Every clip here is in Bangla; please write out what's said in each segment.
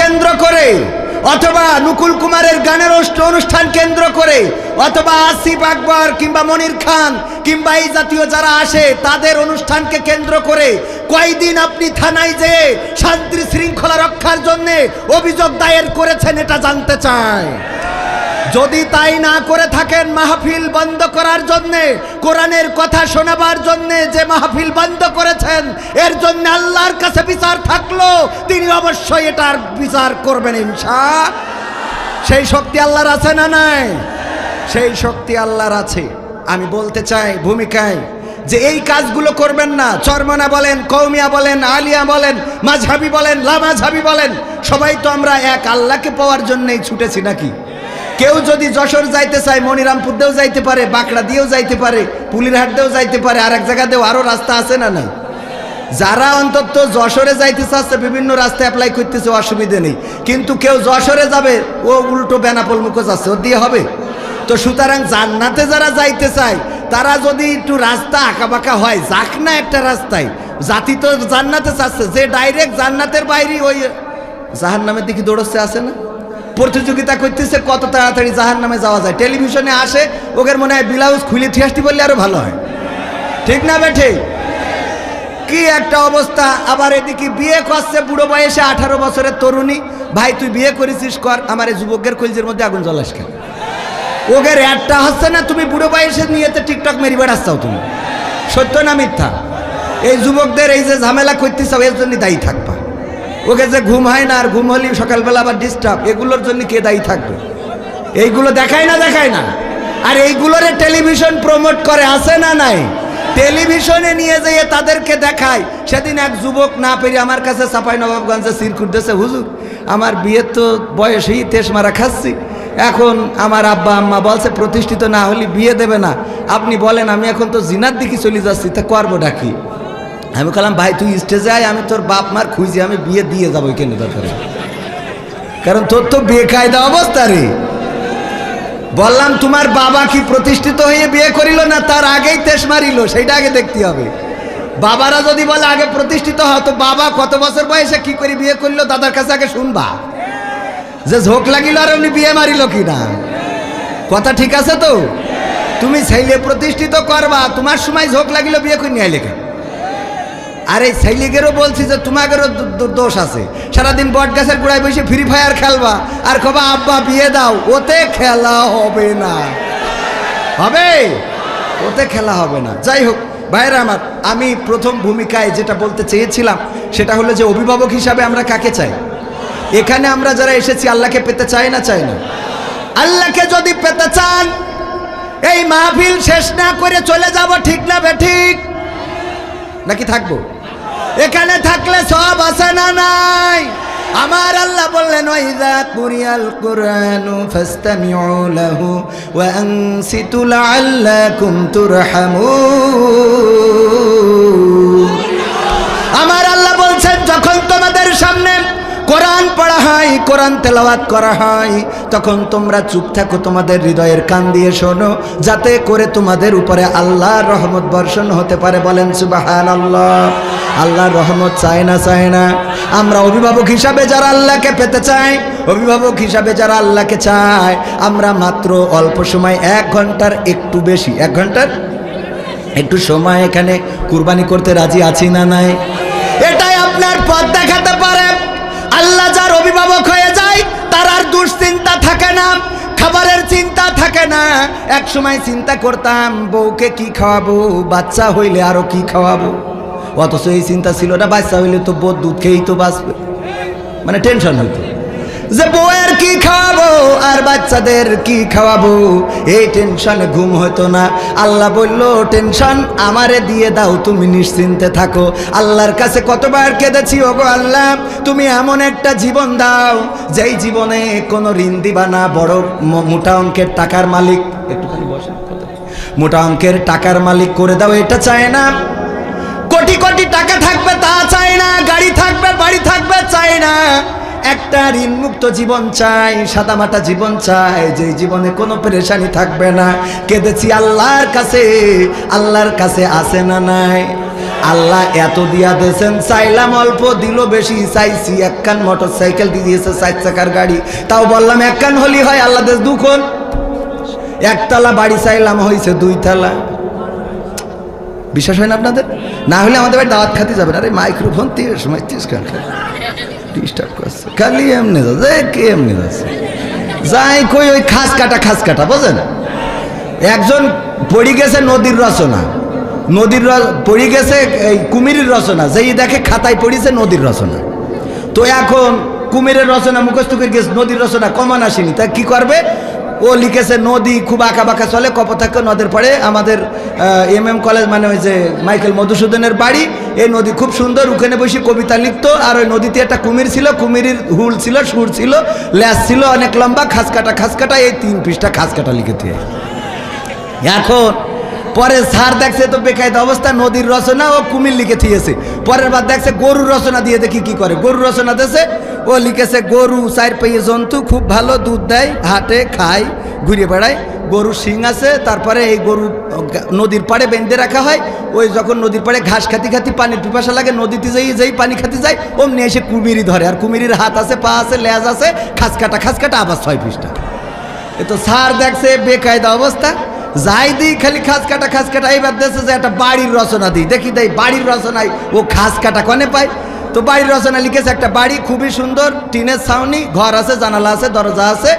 কেন্দ্র করে, অথবা নুকুল কুমারের গানের অনুষ্ঠান কেন্দ্র করে, অথবা আসিফ আকবর কিংবা মনির খান কিংবা এই জাতীয় যারা আসে তাদের অনুষ্ঠানকে কেন্দ্র করে কয়দিন আপনি থানায় যেয়ে শান্তি শৃঙ্খলা রক্ষার জন্য অভিযোগ দায়ের করেছেন এটা জানতে চাই। যদি তাই না করে থাকেন, মাহফিল বন্ধ করার জন্য, কোরআনের কথা শোনাবার জন্য যে মাহফিল বন্ধ করেছেন, এর জন্য আল্লাহর কাছে বিচার থাকলো, তিনি অবশ্যই এটার বিচার করবেন ইনশাআল্লাহ। সেই শক্তি আল্লাহর আছে না নাই? সেই শক্তি আল্লাহর আছে। আমি বলতে চাই ভূমিকায় যে এই কাজগুলো করবেন না। চরমনা বলেন, কৌমিয়া বলেন, আলিয়া বলেন, মাঝহাবি বলেন, লামাঝহাবি বলেন, সবাই তো আমরা এক আল্লাহকে পাওয়ার জন্যই ছুটেছি নাকি? কেউ যদি যশোর যাইতে চায় মনিরামপুর দিয়েও যাইতে পারে, বাঁকড়া দিয়েও যাইতে পারে, পুলিরহাট দিয়েও যাইতে পারে, আর এক জায়গাতেও আরও রাস্তা আছে না নাই? যারা অন্তত যশোরে যাইতে চাচ্ছে বিভিন্ন রাস্তায় অ্যাপ্লাই করতেছে, অসুবিধে নেই। কিন্তু কেউ যশোরে যাবে ও উল্টো বেনাপোল মুখো যাচ্ছে, ওর দিয়ে হবে? তো সুতরাং জান্নাতে যারা যাইতে চায় তারা যদি একটু রাস্তা আঁকাবাঁকা হয়, যাক না একটা রাস্তায়। জাতি তো জান্নাতে চাচ্ছে, যে ডাইরেক্ট জান্নাতের বাইরে ওই জাহান্নামের দিকে দৌড়চ্ছে আছে না, প্রতিযোগিতা করতেছে কত তাড়াতাড়ি জাহান্নামে যাওয়া যায়। টেলিভিশনে আসে, ওদের মনে হয় ব্লাউজ খুলে থিয়াসটি বললে আরো ভালো হয়, ঠিক না বেঠে? কি একটা অবস্থা। আবার এদিকে বিয়ে করছে বুড়ো বয়সে 18 বছরের তরুণী। ভাই তুই বিয়ে করেছিস কর, আমার এই যুবকের কলজের মধ্যে আগুন জ্বলাস কেন? ওদের একটা হচ্ছে না তুমি বুড়ো বয়সে নিয়েতে টিকটক মেরি বেড়াচ্ছাও, তুমি সত্য না মিথ্যা? এই যুবকদের এই যে ঝামেলা করতেছাও এর জন্য দায়ী থাকবা। ওকে যে ঘুম হয় না, আর ঘুম হলেই সকালবেলা আবার ডিস্টার্ব, এগুলোর জন্য কে দায়ী থাকবে? এইগুলো দেখায় না, দেখায় না? আর এইগুলোরে টেলিভিশন প্রমোট করে, আছে না নাই? টেলিভিশনে নিয়ে যেয়ে তাদেরকে দেখায়। সেদিন এক যুবক না পেরে আমার কাছে চাঁপাইনবাবগঞ্জে সিরকুট দিয়েছে, হুজুর আমার বিয়ের তো বয়সেই তেস মারা খাচ্ছি, এখন আমার আব্বা আম্মা বলছে প্রতিষ্ঠিত না হলে বিয়ে দেবে না, আপনি বলেন আমি এখন তো জিনার দিকে চলে যাচ্ছি, তা করবো ডাকি? আমি বললাম ভাই তুই স্টেজে আয়, আমি তোর বাপ মার খুঁজি, আমি বিয়ে দিয়ে যাবো কেন দরকার, কারণ তোর তো বেকায়দা অবস্থা রে। বললাম তোমার বাবা কি প্রতিষ্ঠিত হয়ে বিয়ে করিল না তার আগেই তেস মারিল, সেইটা আগে দেখতে হবে। বাবারা যদি বলে আগে প্রতিষ্ঠিত হয়, তো বাবা কত বছর বয়সে কি করে বিয়ে করলো দাদার কাছে আগে শুনবা, যে ঝোঁক লাগিল আর উনি বিয়ে মারিল কিনা। কথা ঠিক আছে তো? তুমি ছেলে প্রতিষ্ঠিত করবা, তোমার সময় ঝোঁক লাগিল বিয়ে করে নিয়ে আইলে কেন? আর এই ছেলেদেরও বলছি যে তোমাদেরও দোষ আছে। সারাদিন বট গাছের গোড়ায় বসে ফ্রি ফায়ার খেলবা আর কবা আব্বা বিয়ে দাও, ওতে খেলা হবে না। হবে? ওতে খেলা হবে না। যাই হোক ভাইরা আমার, আমি প্রথম ভূমিকায় যেটা বলতে চেয়েছিলাম সেটা হলো যে অভিভাবক হিসাবে আমরা কাকে চাই? এখানে আমরা যারা এসেছি আল্লাহকে পেতে চাই না, চাই না? আল্লাহকে যদি পেতে চান এই মাহফিল শেষ না করে চলে যাব, ঠিক না বেঠিক? নাকি থাকবো? এখানে থাকলে সব আছে না নাই? আমার আল্লাহ বললেন ওয়াইযা কুরিয়াল কুরআনু ফাসতামিউ লাহু ওয়া আনসিতু লাআল্লাকুম তুরহামুন। আমার আল্লাহ বলছেন যখন তোমাদের সামনে কোরআন পড়া হয়, কোরআন তেলাওয়াত করা হয়, তখন তোমরা চুপ থাকো, তোমাদের হৃদয়ের কান দিয়ে শোনো, যাতে করে তোমাদের উপরে আল্লাহর রহমত বর্ষণ হতে পারে। বলেন সুবহানাল্লাহ। আল্লাহর রহমত চাই না, চাই না? আমরা অভিভাবক হিসাবে যারা আল্লাহকে পেতে চাই, অভিভাবক হিসাবে যারা আল্লাহকে চায়, আমরা মাত্র অল্প সময় 1 ঘন্টার একটু বেশি, 1 ঘন্টার একটু সময় এখানে কুরবানি করতে রাজি আছি না নাই? এটাই আপনার পথ দেখাতে পারে। আল্লাহ যার অভিভাবক হয়ে যায় তার আর দুশ্চিন্তা থাকে না, খাবারের চিন্তা থাকে না। এক সময় চিন্তা করতাম বউকে কি খাওয়াবো, বাচ্চা হইলে আরো কি খাওয়াবো, অথচ এই চিন্তা ছিল না বাচ্চা হইলে তো বউ দুধ খেয়েই তো বাঁচবে। মানে টেনশন হইতো যে বউয়ের কি খাওয়াবো আর বাচ্চাদের কি খাওয়াবো, এই টেনশনে ঘুম হতো না। আল্লাহ বলল টেনশন আমারে দিয়ে দাও, তুমি নিশ্চিন্তে থাকো। আল্লাহর কাছে কতবার কেঁদেছি, ওগো আল্লাহ তুমি এমন একটা জীবন দাও যেই জীবনে কোনো ঋণ দিবা না, বড় মোটা অঙ্কের টাকার মালিক, একটুখানি বসেন, মোটা অঙ্কের টাকার মালিক করে দাও, এটা চাই না। কোটি কোটি টাকা থাকবে তা চাই না, গাড়ি থাকবে বাড়ি থাকবে চাই না, একটা ঋণমুক্ত জীবন চাই, সাদামাটা জীবন চাই, যে জীবনে কোনো পেরেশানি থাকবে না। কেঁদেছি আল্লাহর কাছে, আল্লাহর কাছে আছে না নাই? আল্লাহ এত দিয়া দিয়েছেন, চাইলাম অল্প দিল বেশি, চাইছি একখান মোটর সাইকেল দিয়ে দিয়েছে 4 চাকার গাড়ি, তাও বললাম একখান হলি হয়, আল্লাহ দেশ দুখন। একতলা বাড়ি চাইলাম হয়েছে 2 তলা। বিশ্বাস হয় না আপনাদের? না হলে আমাদের বাড়ি দাওয়াত খাতে যাবেন। আরে মাইক্রোফোন 30 ডিস্টার্ব করছে, খালি এমনি যাচ্ছে, কে এমনি যাচ্ছে যাই কই ওই খাস কাটা বোঝেন। একজন পড়ে গেছে নদীর রচনা, পড়ে গেছে এই কুমিরের রচনা, যেই দেখে খাতায় পড়েছে নদীর রচনা। তো এখন কুমিরের রচনা মুখস্থ করে গেছে, নদীর রচনা কমান আসেনি, তা কি করবে? ও লিখেছে নদী খুব আঁকা বাঁকা চলে, কপোতাক্ষ নদের পড়ে আমাদের MM কলেজ, মানে ওই যে মাইকেল মধুসূদনের বাড়ি, এই নদী খুব সুন্দর, ওখানে বসে কবিতা লিখতো। আর ওই নদীতে একটা কুমির ছিল, কুমিরের হুল ছিল, সুর ছিল, ল্যাস ছিল অনেক লম্বা, খাস কাটা, এই 3 পৃষ্ঠা খাস কাটা লিখেছে। এখন পরে স্যার দেখছে তো বেকায়দা অবস্থা, নদীর রচনা ও কুমির লিখে থিয়েছে। পরের বার দেখছে গরুর রচনা দিয়ে, দেখি কি করে। গরুর রচনা দিয়েছে, ও লিখেছে গরু 4 পায়ে জন্তু, খুব ভালো দুধ দেয়, হাটে খায়, ঘুরে বেড়ায়, গরুর শিং আছে। তারপরে এই গরু নদীর পাড়ে বেঁধে রাখা হয়, ওই যখন নদীর পাড়ে ঘাস খাতি পানির পিপাসা লাগে, নদীতে যেই পানি খাতে যায় অমনি এসে কুমিরই ধরে। আর কুমিরের হাত আছে, পা আছে, লেজ আছে, খাস কাটা আবার 6 পৃষ্ঠা। এ তো স্যার দেখছে বেকায়দা অবস্থা, যাই দিই খালি খাস কাটা। এইবার দেখছে যে একটা বাড়ির রচনা দিই, দেখি দেয় বাড়ির রচনায় ও খাস কাটা কনে পায়। তো বাড়ির রচনা লিখেছে একটা বাড়ি খুবই সুন্দর, টিনের ছাউনি, ঘর আছে, জানালা আছে, দরজা আছে।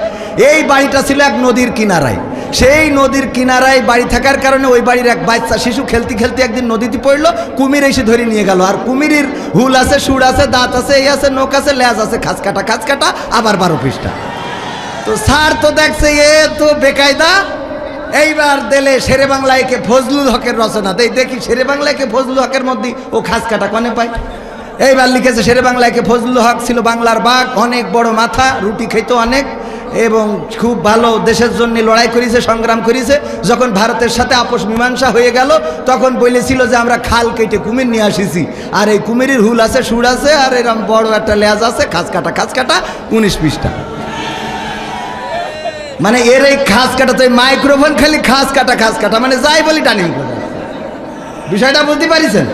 এই বাড়িটা ছিল এক নদীর কিনারায়। সেই নদীর কিনারায় বাড়ি থাকার কারণে ওই বাড়ির এক বাচ্চা শিশু খেলতে একদিন নদীতে পড়লো, কুমির এসে ধরে নিয়ে গেল। আর কুমিরের হুল আছে, সুর আছে, দাঁত আছে, এই আছে, নোক আছে, লেজ আছে, খাস কাটা আবার 12 পৃষ্ঠা। তো স্যার তো দেখছে এ তো বেকায়দা, এইবার দিলে শেরে বাংলায় কে ফজলুল হকের রচনা দেই, দেখি শেরে বাংলায় কে ফজলুল হকের মধ্যে ও খাস কাটা কনে পায়। এইবার লিখেছে শেরে বাংলায় কে ফজলুল হক ছিল বাংলার বাঘ, অনেক বড় মাথা, রুটি খেত অনেক, এবং খুব ভালো দেশের জন্য লড়াই করেছে, সংগ্রাম করেছে। যখন ভারতের সাথে আপোষ মীমাংসা হয়ে গেল তখন বলেছিল যে আমরা খাল কেটে কুমির নিয়ে আসিছি, আর এই কুমিরের হুল আছে, সুর আছে, আর এরকম বড় একটা লেজ আছে, খাস কাটা 19 পৃষ্ঠা। মানে এর এই খাস কাটা, তো মাইক্রোফোন খালি খাস কাটা, মানে যাই বলি টানিং করে। বিষয়টা বুঝতে পারিছেন?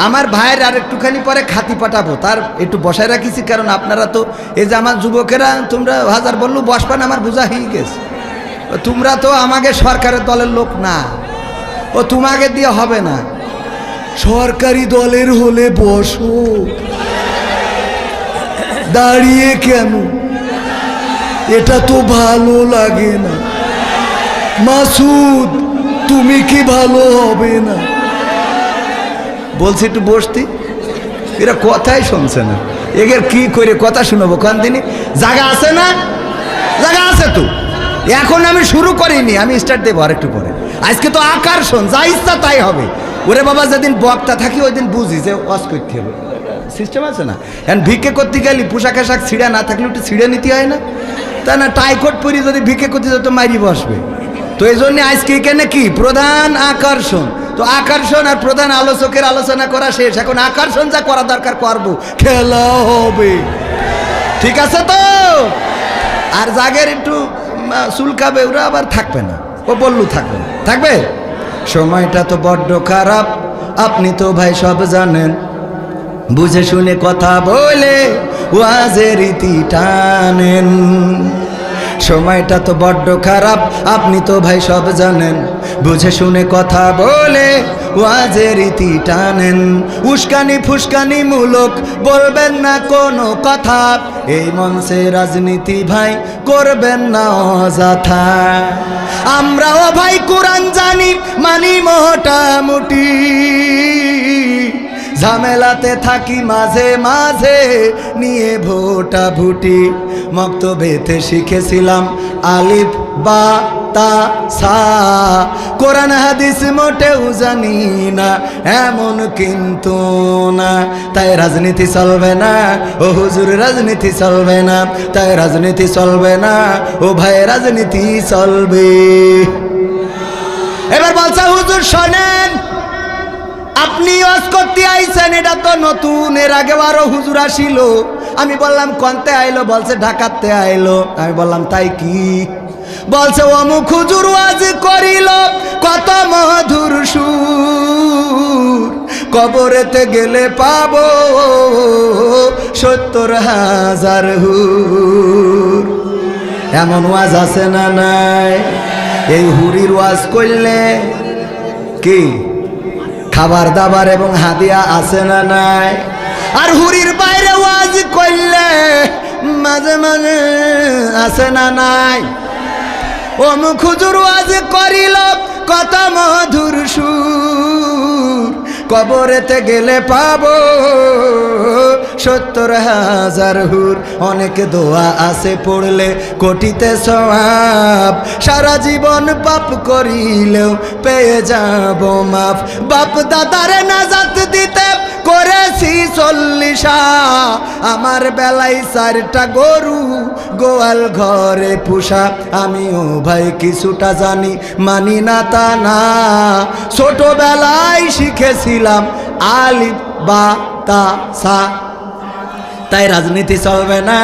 আমার ভাইয়ের আর একটুখানি পরে খাতি পাঠাবো, তার একটু বসায় রাখিছি, কারণ আপনারা তো এই যে আমার যুবকেরা, তোমরা হাজার বললু বসপান, আমার বোঝা হয়ে গেছে। তোমরা তো আমাকে সরকারের দলের লোক না, ও তোমাকে দিয়ে হবে না। সরকারি দলের হলে বসো, দাঁড়িয়ে কেন? এটা তো ভালো লাগে না। মাসুদ তুমি কি ভালো হবে না? বলছি একটু বসতি, এরা কথাই শুনছে না, এদের কি করে কথা শুনবো? কোন দিনই জায়গা আছে না? জায়গা আছে তো, এখন আমি শুরু করিনি, আমি স্টার্ট দেবো আর একটু পরে। আজকে তো আকর্ষণ, যা ইচ্ছা তাই হবে। ওরে বাবা, যেদিন বক্তা থাকি ওই দিন বুঝি যে ওয়াজ করতে হবে, সিস্টেম আছে না। এখন ভিক্ষে করতে গেলি পোশাক আশাক ছিঁড়া না থাকলে একটু ছিঁড়ে নিতে হয় না? তা না টাইকোট পরি যদি ভিক্ষে করতে যেত মারি বসবে। তো এই জন্য আজকে এখানে কি প্রধান আকর্ষণ, তো আকর্ষণ আর প্রধান আলোচকের আলোচনা করা শেষ, এখন আকর্ষণ যা করা দরকার করবো, খেলা হবে, ঠিক আছে তো? আর জাগের একটু চুলকাবে, ওরা আবার থাকবে না, ও বললু থাকবে। সময়টা তো বড্ড খারাপ, আপনি তো ভাই সব জানেন, বুঝে শুনে কথা বলে ওয়াজের রীতি টানেন। সময়টা তো বড্ড খারাপ, আপনি তো ভাই সব জানেন, বুঝে শুনে কথা বলে ওয়াজের রীতি টানেন। উস্কানি ফুসকানি মূলক বলবেন না কোনো কথা, এই মঞ্চে রাজনীতি ভাই করবেন না অযথা। আমরাও ভাই কোরআন জানি, মানি মোটামুটি, ঝামেলাতে থাকি মাঝে মাঝে নিয়ে ভোটাভুটি। মক্তবেতে শিখেছিলাম আলিফ বা তা সা, কোরআন হাদিস মোটেও জানি না এমন কিন্তু না। তাই রাজনীতি চলবে না ও হুজুর, রাজনীতি চলবে না, তাই রাজনীতি চলবে না ও ভাই, রাজনীতি চলবে। এবার বলছে হুজুর শোনেন, আপনি ওয়াজ করতে আইছেন, এটা তো নতুন, এর আগে আরো হুজুর আসিল। আমি বললাম কোনতে আইলো? বলছে ঢাকাতে আইলো। আমি বললাম তাই কি? বলছে অমুক হুজুর ওয়াজ করিল, কত মধুর সুর, কবরেতে গেলে পাবো ৭০,০০০ হুর। এমন ওয়াজ আছে না নাই? এই হুরির ওয়াজ করলে কি খাবার দাবার এবং হাদিয়া আছে না নাই? আর হুরির বাইরে ওয়াজ করলে মাঝে মাঝে আছে না নাই? অমুক হুজুর ওয়াজ করিল কত মধুর সুর, কবরেতে গেলে পাবো ৭০,০০০ হুর। অনেক দোয়া আছে পড়লে কোটিতে সওয়াব, সারা জীবন পাপ করিলেও পেয়ে যাব মাফ। বাপ দাদারে নাজাত দিতে করেছি ৪০, আমার বেলায় ৪টা গরু গোয়াল ঘরে পুষা। আমিও ভাই কিছুটা জানি, মানি না তা না, ছোটবেলায় শিখেছিলাম আলিফ বা তা সা। তাই রাজনীতি চলবে না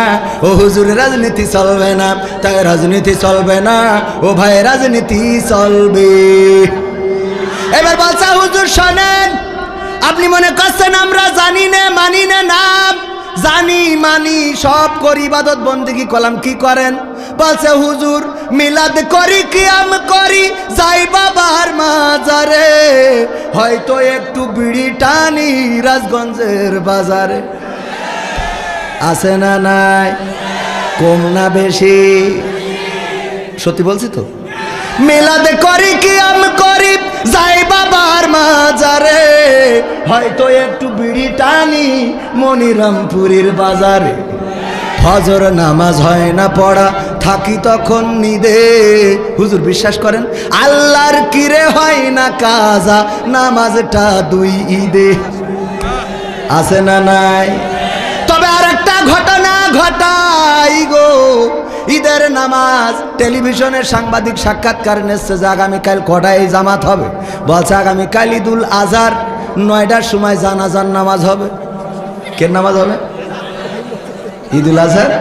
ও হুজুর, রাজনীতি চলবে না, তাই রাজনীতি চলবে না ও ভাই, রাজনীতি চলবে। এবার বলছে হুজুর শোনেন, আপনি মনে করছেন আমরা জানি না মানি না? নাম জানি মানি সব করি, ইবাদত বন্দেগি করলাম। কি করেন? বলছে হুজুর মিলাদ করি, কিয়াম করি, যাই বাবার মাজারে, হয়তো একটু বিড়ি টানি রাজগঞ্জের বাজারে। আছে না নাই? কম না বেশি? সত্যি বলছি তো। মিলাদ করি, কিয়াম করি, যাই বাবার মাজারে, হয়তো একটু বিড়ি টানি মনিরামপুরের বাজারে। ফজর নামাজ হয় না পড়া, থাকি তখন নিদে। হুজুর বিশ্বাস করেন আল্লাহর কিরে হয় না কাজা, নামাজটা 2 ঈদে। আছে না নাই? তবে আর একটা ঘটনা ঘটাই গো, ঈদের নামাজ টেলিভিশনের সাংবাদিক সাক্ষাৎকার নিচ্ছে যে আগামীকাল কটায় জামাত হবে। বলছে আগামীকাল ঈদুল আজহার 9টার সময় জানাজার নামাজ হবে। কে নামাজ হবে? ঈদুল আজহার।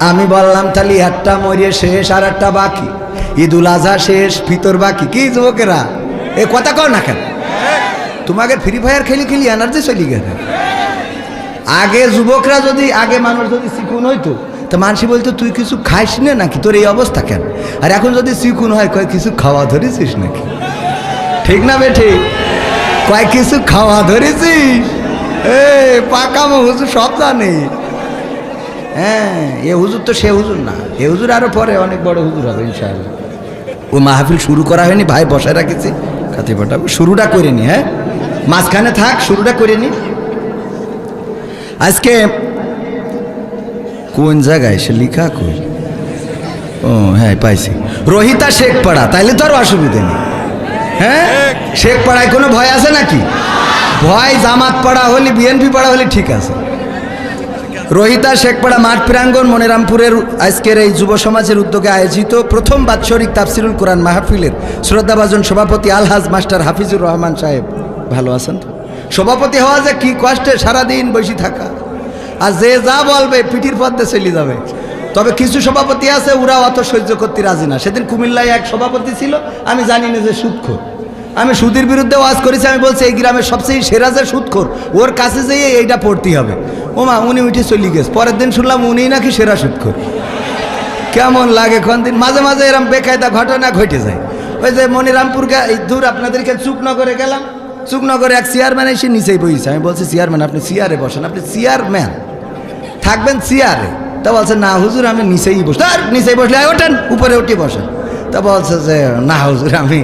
আমি বললাম তাহলে একটা মরিয়ে শেষ আর একটা বাকি, ঈদুল আজহা শেষ ফিতর বাকি। কি যুবকেরা এ কথা কর না কেন? তোমাকে ফ্রি ফায়ার খেলি খেলি এনার্জি চলি গেছে। আগে যুবকরা যদি, আগে মানুষ যদি চিকুন হইতো তো মানুষই বলতো তুই কিছু খাইস না নাকি, তোর এই অবস্থা কেন? আর এখন যদি চিকুন হয় কয় কিছু খাওয়া ধরেছিস নাকি? ঠিক না বেঠি? কয় কিছু খাওয়া ধরেছিস? পাকামো হুজুর সব জানে। হ্যাঁ, এ হুজুর তো সে হুজুর না, এ হুজুর আরো পরে অনেক বড় হুজুর হবে ইনশাআল্লাহ। ও মাহফিল শুরু করা হয়নি ভাই, বসায় রাখেছি, খাতে পাঠাবো। শুরুটা করে নি, হ্যাঁ মাঝখানে থাক, শুরুটা করে নি। আজকে কোন জায়গায় সে লিখা কই? ও হ্যাঁ পাইছি, রোহিতা শেখ পাড়া। তাইলে তো আর অসুবিধা নেই। হ্যাঁ, শেখ পাড়ায় কোনো ভয় আছে নাকি? ভয় জামাত পাড়া হলে, বিএনপি পাড়া হলে ঠিক আছে। রোহিতা শেখপাড়া মাঠ প্রাঙ্গণ মনিরামপুরের আজকের এই যুব সমাজের উদ্যোগে আয়োজিত প্রথম বাৎসরিক তাফসিরুল কোরআন মাহফিলের শ্রদ্ধাভাজন সভাপতি আলহাজ মাস্টার হাফিজুর রহমান সাহেব। ভালো আছেন তো? সভাপতি হওয়া যে কি কষ্টে, সারাদিন বসে থাকা, আর যে যা বলবে পিঠির পথে চলে যাবে। তবে কিছু সভাপতি আছে ওরা অত সহ্য করতে রাজি না। সেদিন কুমিল্লায় এক সভাপতি ছিল, আমি জানি না যে সুদখোর। আমি সুদের বিরুদ্ধে ওয়াজ করেছি। আমি বলছি এই গ্রামের সবচেয়ে সেরা যে সুদখোর, ওর কাছে যেয়ে এইটা পড়তেই হবে। ওমা উনি উঠে চলে গেছে। পরের দিন শুনলাম উনিই নাকি সেরা সুদখোর। কেমন লাগে কোন দিন? মাঝে মাঝে এরকম বেকায়দা ঘটনা ঘটে যায়। ওই যে মনিরামপুর দূর আপনাদেরকে চুকনগরে গেলাম, চুকনগরে এক চেয়ারম্যান এসে নিচেই বইছে। আমি বলছি চেয়ারম্যান আপনি চেয়ারে বসেন, আপনি চেয়ারম্যান থাকবেন চেয়ারে। তা বলছে না হুজুর আমি নিচেই বসে। আর নিচেই বসলে ওঠেন, উপরে উঠে বসেন। তা বলছে যে না হুজুর আমি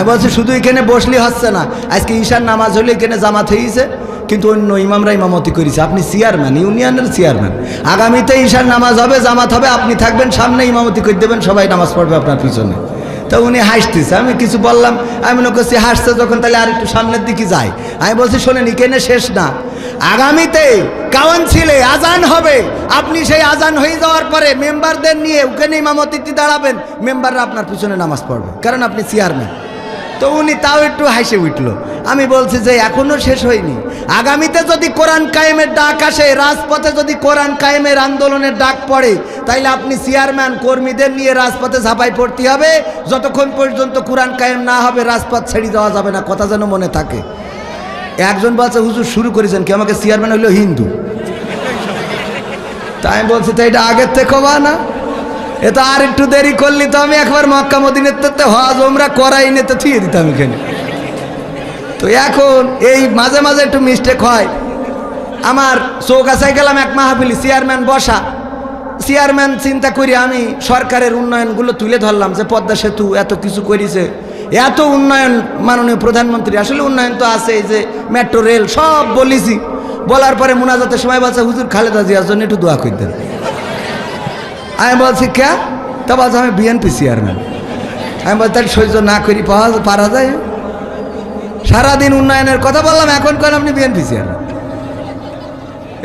বলছি শুধু এখানে বসলে হচ্ছে না, আজকে ঈশার নামাজ হলে এখানে জামাত হয়েছে, কিন্তু অন্য ইমামরা ইমামতি করেছে। আপনি চেয়ারম্যান, ইউনিয়নের চেয়ারম্যান, আগামীতে ঈশার নামাজ হবে, জামাত হবে, আপনি থাকবেন সামনে, ইমামতি করে দেবেন, সবাই নামাজ পড়বে আপনার পিছনে। তা উনি হাসতেছে, আমি কিছু বললাম। আমি মনে করছি হাসছে যখন তাহলে আর একটু সামনের দিকে যাই। আমি বলছি শোনেন এখানে শেষ না, আগামীতে কাউন্সিলে আজান হবে, আপনি সেই আজান হয়ে যাওয়ার পরে মেম্বারদের নিয়ে ওখানে ইমামতিতে দাঁড়াবেন, মেম্বাররা আপনার পিছনে নামাজ পড়বে, কারণ আপনি চেয়ারম্যান। তো উনি তাও একটু হাসে উঠলো। আমি বলছি যে এখনো শেষ হয়নি, আগামীতে যদি কোরআন কায়েমের ডাক আসে, রাজপথে যদি কোরআন কায়েমের আন্দোলনের ডাক পড়ে, তাইলে আপনি চেয়ারম্যান কর্মীদের নিয়ে রাজপথে ঝাঁপাই পড়তে হবে। যতক্ষণ পর্যন্ত কোরআন কায়েম না হবে রাজপথ ছেড়ে দেওয়া যাবে না, কথা যেন মনে থাকে। একজন বলছে হুজুর শুরু করেছেন কি, আমাকে চেয়ারম্যান হইলো হিন্দু। তাই আমি বলছি তো এটা আগের থেকে বা না, এ তো আর একটু দেরি করলি তো আমি একবার মক্কা মদিনাতে হজ ওমরা করাই নিতে থুয়ে দিতাম এখানে। তো এখন এই মাঝে মাঝে একটু মিস্টেক হয়। আমার চৌকাছায় গেলাম এক মাহফিলি, চেয়ারম্যান বসা, চেয়ারম্যান চিন্তা করি আমি সরকারের উন্নয়নগুলো তুলে ধরলাম যে পদ্মা সেতু এত কিছু করেছে, এত উন্নয়ন মাননীয় প্রধানমন্ত্রী, আসলে উন্নয়ন তো আছে, এই যে মেট্রো রেল সব বলেছি। বলার পরে মুনাজাতের সময় বলছে হুজুর খালেদা জিয়ার জন্য একটু দোয়া করে দেন। আমি বলছি কে? তা বলছে আমি বিএনপি চেয়ারম্যান। আমি বলছি তাহলে সহ্য না করি পারা যায়? সারাদিন উন্নয়নের কথা বললাম, এখন কেন আপনি বিএনপি চেয়ারম্যান?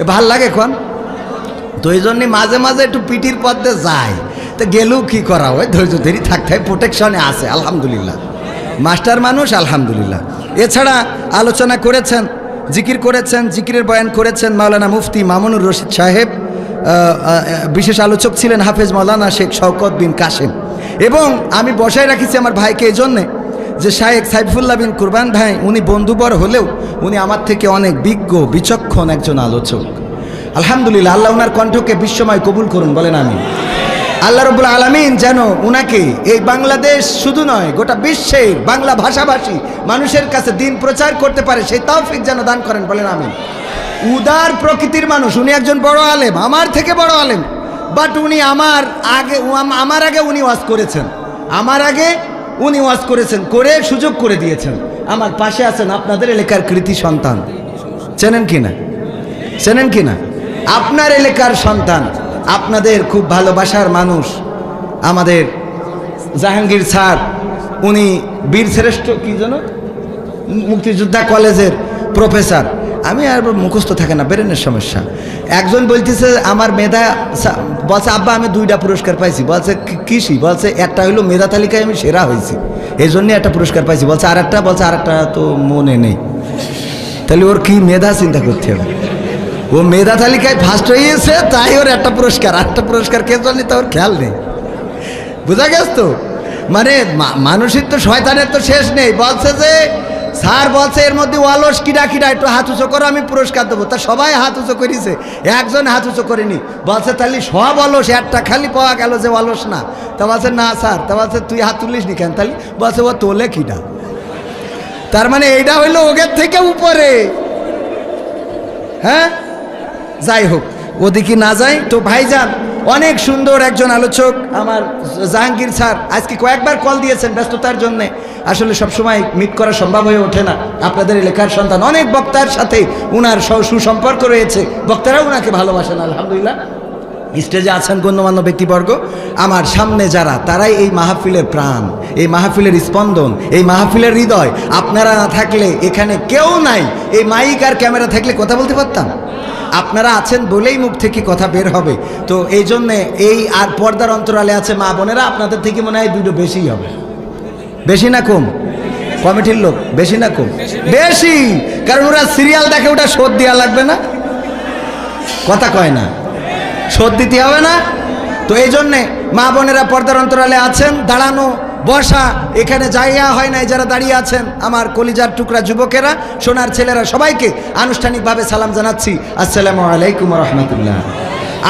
এ ভাল লাগে এখন? তো এই জন্যে মাঝে মাঝে একটু পিটির পথে যায়, তো গেলেও কী করা হয়, ধৈর্য ধরি থাকতে হয়, প্রোটেকশনে আছে আলহামদুলিল্লাহ, মাস্টার মানুষ আলহামদুলিল্লাহ। এছাড়া আলোচনা করেছেন, জিকির করেছেন, জিকিরের বয়ান করেছেন মাওলানা মুফতি মামুনুর রশিদ সাহেব, বিশেষ আলোচক ছিলেন হাফেজ মাওলানা শেখ শওকত বিন কাশেম। এবং আমি বসায় রাখিছি আমার ভাইকে এই জন্যে যে শায়েখ সাইফুল্লাহ বিন কুরবান ভাই উনি বন্ধুবর হলেও উনি আমার থেকে অনেক বিজ্ঞ বিচক্ষণ একজন আলোচক আলহামদুলিল্লাহ। আল্লাহ ওনার কণ্ঠকে বিশ্বময় কবুল করুন, বলেন আমিন। আল্লাহ রাব্বুল আলামিন যেন উনাকে এই বাংলাদেশ শুধু নয় গোটা বিশ্বের বাংলা ভাষাভাষী মানুষের কাছে দিন প্রচার করতে পারে সেই তৌফিক যেন দান করেন, বলেন আমিন। উদার প্রকৃতির মানুষ, উনি একজন বড় আলেম, আমার থেকে বড় আলেম, বাট উনি আমার আগে উনি ওয়াজ করেছেন, আমার আগে উনি ওয়াজ করেছেন, করে সুযোগ করে দিয়েছেন। আমার পাশে আছেন আপনাদের এলাকার কৃতি সন্তান, চেনেন কিনা? চেনেন কিনা? আপনার এলাকার সন্তান, আপনাদের খুব ভালোবাসার মানুষ আমাদের জাহাঙ্গীর স্যার, উনি বীরশ্রেষ্ঠ কি যেন মুক্তিযোদ্ধা কলেজের প্রফেসর। আমি আর মুখস্থ থাকে না, ব্রেনের সমস্যা। একজন বলতেছে আমার মেধা, বলছে আব্বা আমি 2টা পুরস্কার পাইছি। বলছে কৃষি, বলছে একটা হইলো মেধা তালিকায় আমি সেরা হয়েছি, এই জন্যে একটা পুরস্কার পাইছি। বলছে আরেকটা, বলছে আরেকটা তো মনে নেই। তাহলে ওর কি মেধা চিন্তা করতে হবে, ও মেধা তালিকায় ফার্স্ট হয়েছে তাই ওর একটা পুরস্কার, আরেকটা পুরস্কার কে জন্য তা ওর খেয়াল নেই। বুঝা গেছ তো? মানে মানুষের তো শয়তানের তো শেষ নেই। বলছে যে স্যার বলছে এর মধ্যে অলস কিডা কিডা, একটু হাত উঁচু করো আমি পুরস্কার দেবো। তা সবাই হাত উঁচু করেছে, একজন হাত উঁচু করেনি। বলছে তাহলে সব অলস, একটা খালি পাওয়া গেল যে অলস না। তা বলছে না স্যার, তা বলছে তুই হাত তুলিস নি কেন? তাহলে বলছে ও তোলে কিডা। তার মানে এইটা হইলো ওগের থেকে উপরে। হ্যাঁ, যাই হোক, ওদিকে না যাই তো। ভাইজান অনেক সুন্দর একজন আলোচক আমার জাহাঙ্গীর স্যার, আজকে কয়েকবার কল দিয়েছেন ব্যস্ততার জন্যে, আসলে সবসময় মিট করা সম্ভব হয়ে ওঠে না। আপনাদের এলাকার সন্তান, অনেক বক্তার সাথে উনার সুসম্পর্ক রয়েছে, বক্তারাও উনাকে ভালোবাসেন আলহামদুলিল্লাহ। স্টেজে আছেন গণ্যমান্য ব্যক্তিবর্গ, আমার সামনে যারা, তারাই এই মাহফিলের প্রাণ, এই মাহফিলের স্পন্দন, এই মাহফিলের হৃদয়। আপনারা না থাকলে এখানে কেউ নাই। এই মাইক আর ক্যামেরা থাকলে কথা বলতে পারতাম? আপনারা আছেন বলেই মুখ থেকে কথা বের হবে। তো এই জন্যে এই আর পর্দার অন্তরালে আছে মা বোনেরা, আপনাদের থেকে মনে হয় দুটো বেশিই হবে। বেশি না কম? কমিটির লোক বেশি না কম? বেশি, কারণ ওরা সিরিয়াল দেখে, ওটা শোধ দেওয়া লাগবে না, কথা কয় না, শোধ দিতে হবে না। তো এই জন্যে মা বোনেরা পর্দার অন্তরালে আছেন, দাঁড়ানো বসা এখানে জায়গা হয় নাই, যারা দাঁড়িয়ে আছেন আমার কলিজার টুকরা যুবকেরা, সোনার ছেলেরা, সবাইকে আনুষ্ঠানিকভাবে সালাম জানাচ্ছি, আসসালামু আলাইকুম রহমতুল্লাহ।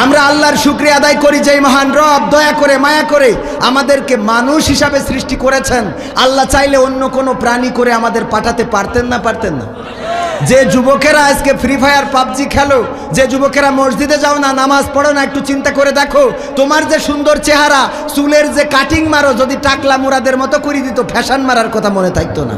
আমরা আল্লাহর শুকরিয়া আদায় করি যে মহান রব দয়া করে মায়া করে আমাদেরকে মানুষ হিসাবে সৃষ্টি করেছেন। আল্লাহ চাইলে অন্য কোনো প্রাণী করে আমাদের পাঠাতে পারতেন না? পারতেন না? যে যুবকেরা আজকে ফ্রি ফায়ার পাবজি খেলো, যে যুবকেরা মসজিদে যাও না, নামাজ পড়ো না, একটু চিন্তা করে দেখো, তোমার যে সুন্দর চেহারা, চুলের যে কাটিং মারো, যদি টাকলা মুরাদের মতো করে দিত, ফ্যাশন মারার কথা মনে থাকতো না।